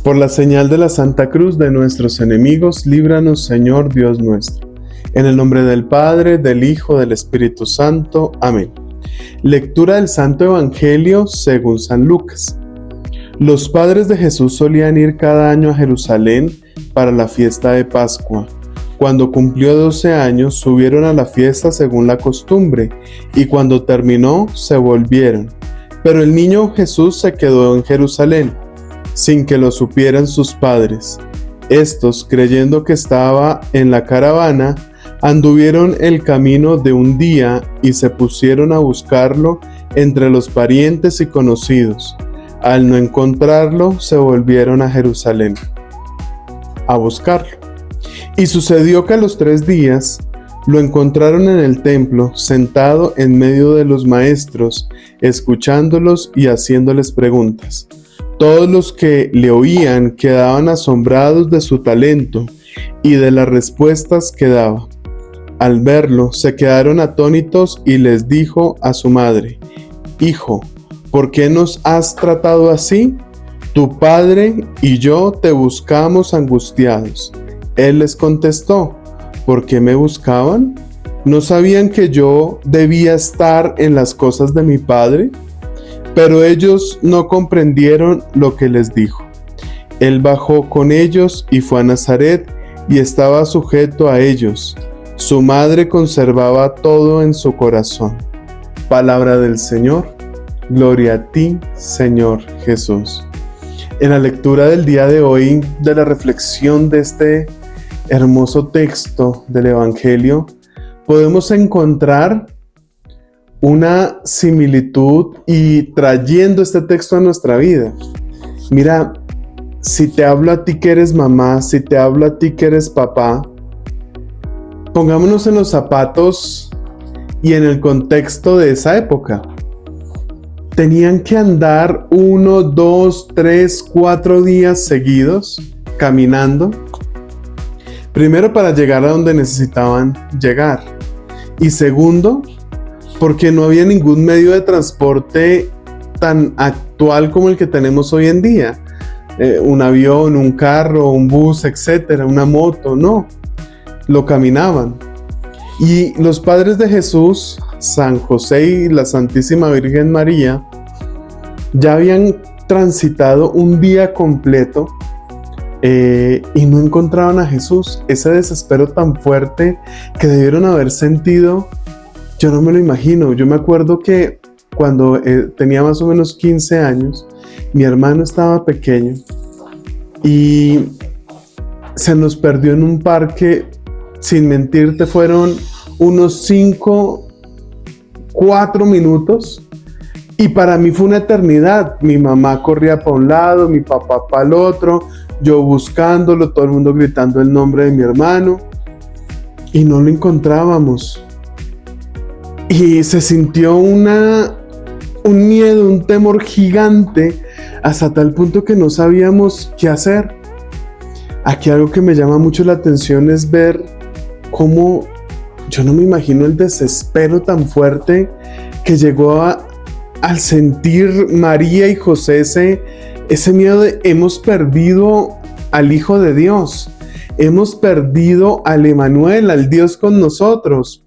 Por la señal de la Santa Cruz de nuestros enemigos, líbranos, Señor Dios nuestro. En el nombre del Padre, del Hijo, del Espíritu Santo. Amén. Lectura del Santo Evangelio según San Lucas. Los padres de Jesús solían ir cada año a Jerusalén para la fiesta de Pascua. Cuando cumplió 12 años, subieron a la fiesta según la costumbre, y cuando terminó, se volvieron. Pero el niño Jesús se quedó en Jerusalén, sin que lo supieran sus padres. Estos, creyendo que estaba en la caravana, anduvieron el camino de un día y se pusieron a buscarlo entre los parientes y conocidos. Al no encontrarlo, se volvieron a Jerusalén a buscarlo. Y sucedió que a los 3 días lo encontraron en el templo, sentado en medio de los maestros, escuchándolos y haciéndoles preguntas. Todos los que le oían quedaban asombrados de su talento y de las respuestas que daba. Al verlo, se quedaron atónitos y les dijo a su madre: «Hijo, ¿por qué nos has tratado así? Tu padre y yo te buscamos angustiados». Él les contestó: «¿Por qué me buscaban? ¿No sabían que yo debía estar en las cosas de mi padre?». Pero ellos no comprendieron lo que les dijo. Él bajó con ellos y fue a Nazaret y estaba sujeto a ellos. Su madre conservaba todo en su corazón. Palabra del Señor. Gloria a ti, Señor Jesús. En la lectura del día de hoy, de la reflexión de este hermoso texto del Evangelio, podemos encontrar una similitud y trayendo este texto a nuestra vida. Mira, si te hablo a ti que eres mamá, si te hablo a ti que eres papá, pongámonos en los zapatos y en el contexto de esa época. Tenían que andar 1, 2, 3, 4 días seguidos caminando. Primero, para llegar a donde necesitaban llegar. Y segundo, porque no había ningún medio de transporte tan actual como el que tenemos hoy en día. Un avión, un carro, un bus, etcétera, una moto, no. Lo caminaban. Y los padres de Jesús, San José y la Santísima Virgen María, ya habían transitado un día completo y no encontraban a Jesús. Ese desespero tan fuerte que debieron haber sentido, yo no me lo imagino. Yo me acuerdo que cuando tenía más o menos 15 años, mi hermano estaba pequeño y se nos perdió en un parque. Sin mentirte, fueron unos 4 minutos y para mí fue una eternidad. Mi mamá corría para un lado, mi papá para el otro, yo buscándolo, todo el mundo gritando el nombre de mi hermano y no lo encontrábamos. Y se sintió un miedo, un temor gigante, hasta tal punto que no sabíamos qué hacer. Aquí algo que me llama mucho la atención es ver cómo, yo no me imagino el desespero tan fuerte que llegó al sentir María y José ese miedo de: hemos perdido al Hijo de Dios, hemos perdido al Emmanuel, al Dios con nosotros.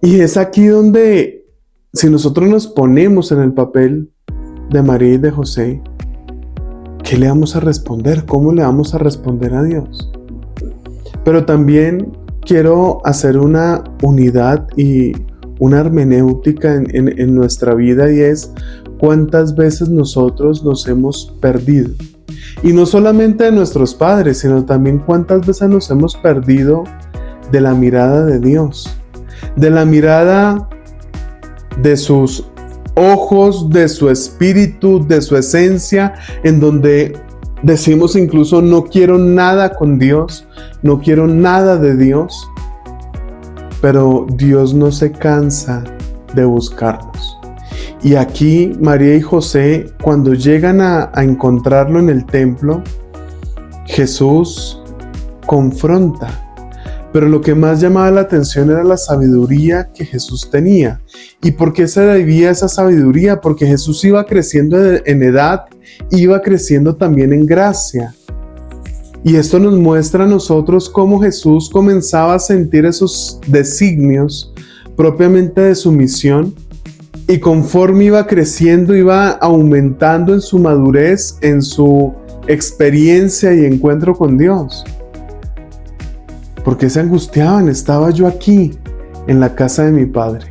Y es aquí donde, si nosotros nos ponemos en el papel de María y de José, ¿qué le vamos a responder? ¿Cómo le vamos a responder a Dios? Pero también quiero hacer una unidad y una hermenéutica en nuestra vida, y es cuántas veces nosotros nos hemos perdido. Y no solamente de nuestros padres, sino también cuántas veces nos hemos perdido de la mirada de Dios, de la mirada de sus ojos, de su espíritu, de su esencia, en donde decimos incluso: no quiero nada con Dios, no quiero nada de Dios. Pero Dios no se cansa de buscarnos. Y aquí María y José, cuando llegan a encontrarlo en el templo, Jesús confronta. pero lo que más llamaba la atención era la sabiduría que Jesús tenía. ¿Y por qué se debía esa sabiduría? Porque Jesús iba creciendo en edad, iba creciendo también en gracia. Y esto nos muestra a nosotros cómo Jesús comenzaba a sentir esos designios propiamente de su misión, y conforme iba creciendo, iba aumentando en su madurez, en su experiencia y encuentro con Dios. ¿Por qué se angustiaban? Estaba yo aquí, en la casa de mi Padre.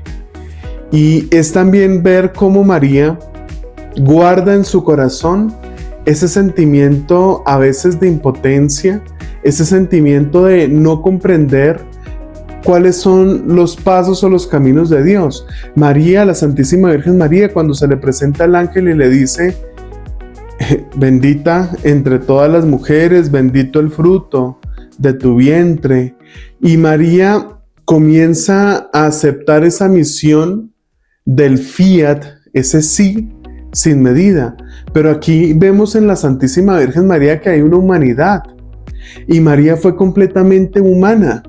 Y es también ver cómo María guarda en su corazón ese sentimiento a veces de impotencia, ese sentimiento de no comprender cuáles son los pasos o los caminos de Dios. María, la Santísima Virgen María, cuando se le presenta el ángel y le dice: bendita entre todas las mujeres, bendito el fruto de tu vientre. Y María comienza a aceptar esa misión del fiat, ese sí sin medida. Pero aquí vemos en la Santísima Virgen María que hay una humanidad, y María fue completamente humana.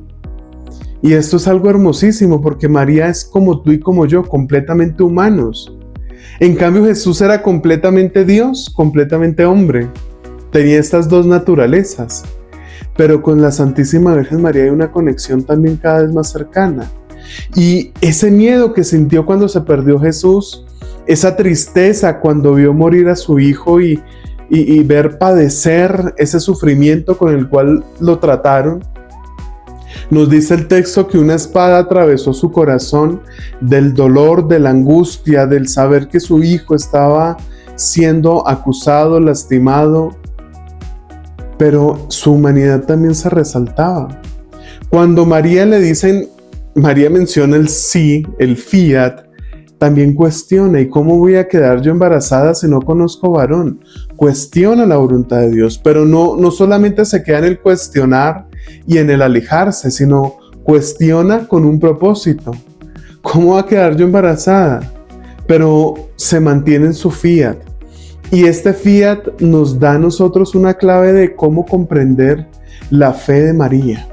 Y esto es algo hermosísimo, porque María es como tú y como yo, completamente humanos. En cambio, Jesús era completamente Dios, completamente hombre. Tenía estas dos naturalezas. Pero con la Santísima Virgen María hay una conexión también cada vez más cercana. Y ese miedo que sintió cuando se perdió Jesús, esa tristeza cuando vio morir a su hijo y ver padecer ese sufrimiento con el cual lo trataron, nos dice el texto que una espada atravesó su corazón del dolor, de la angustia, del saber que su hijo estaba siendo acusado, lastimado, pero su humanidad también se resaltaba. Cuando María María menciona el sí, el fiat, también cuestiona: ¿y cómo voy a quedar yo embarazada si no conozco varón? Cuestiona la voluntad de Dios, pero no solamente se queda en el cuestionar y en el alejarse, sino cuestiona con un propósito. ¿Cómo va a quedar yo embarazada? Pero se mantiene en su fiat. Y este fiat nos da a nosotros una clave de cómo comprender la fe de María.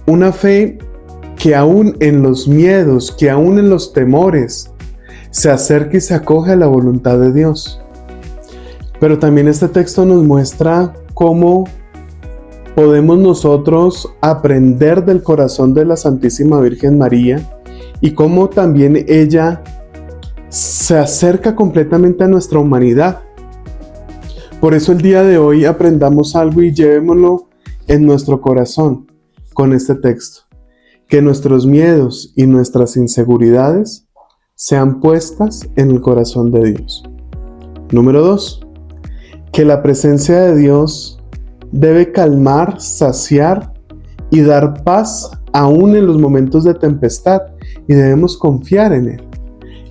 Una fe que aún en los miedos, que aún en los temores, se acerca y se acoge a la voluntad de Dios. Pero también este texto nos muestra cómo podemos nosotros aprender del corazón de la Santísima Virgen María, y cómo también ella se acerca completamente a nuestra humanidad. Por eso el día de hoy aprendamos algo y llevémoslo en nuestro corazón con este texto: que nuestros miedos y nuestras inseguridades sean puestas en el corazón de Dios. Número 2. Que la presencia de Dios debe calmar, saciar y dar paz aún en los momentos de tempestad, y debemos confiar en Él.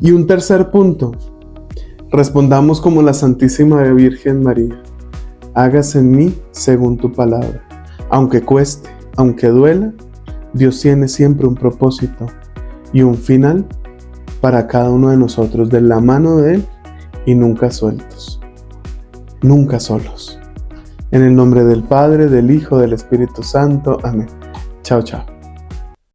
Y un tercer punto: respondamos como la Santísima Virgen María: hágase en mí según tu palabra. Aunque cueste, aunque duela, Dios tiene siempre un propósito y un final para cada uno de nosotros, de la mano de Él, y nunca sueltos, nunca solos. En el nombre del Padre, del Hijo, del Espíritu Santo. Amén. Chao, chao.